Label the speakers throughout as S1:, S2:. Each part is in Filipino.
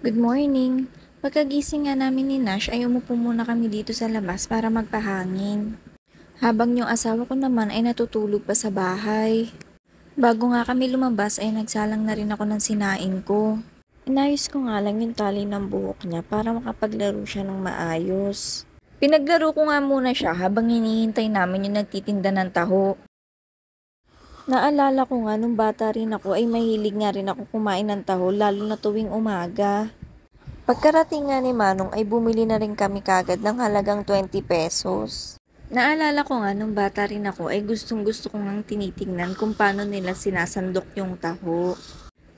S1: Good morning. Pagkagising nga namin ni Nash ay umupo muna kami dito sa labas para magpahangin. Habang yung asawa ko naman ay natutulog pa sa bahay. Bago nga kami lumabas ay nagsalang na rin ako ng sinaing ko. Inayos ko nga lang yung tali ng buhok niya para makapaglaro siya ng maayos. Pinaglaro ko nga muna siya habang hinihintay namin yung nagtitinda ng taho. Naalala ko nga nung bata rin ako ay mahilig nga rin ako kumain ng taho lalo na tuwing umaga. Pagkarating nga ni Manong ay bumili na rin kami kagad ng halagang 20 pesos. Naalala ko nga nung bata rin ako ay gustong gusto ko ngang tinitingnan kung paano nila sinasandok yung taho.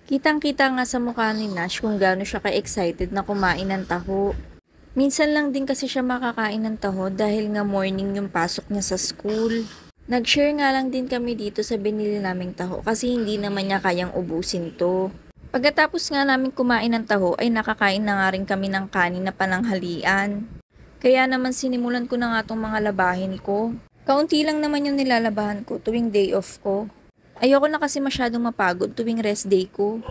S1: Kitang-kita nga sa mukha ni Nash kung gaano siya ka-excited na kumain ng taho. Minsan lang din kasi siya makakain ng taho dahil nga morning yung pasok niya sa school. Nag-share nga lang din kami dito sa binili naming taho kasi hindi naman niya kayang ubusin to. Pagkatapos nga namin kumain ng taho ay nakakain na nga rin kami ng kanin na pananghalian. Kaya naman sinimulan ko na nga tong mga labahin ko. Kaunti lang naman yung nilalabahan ko tuwing day off ko. Ayoko na kasi masyadong mapagod tuwing rest day ko.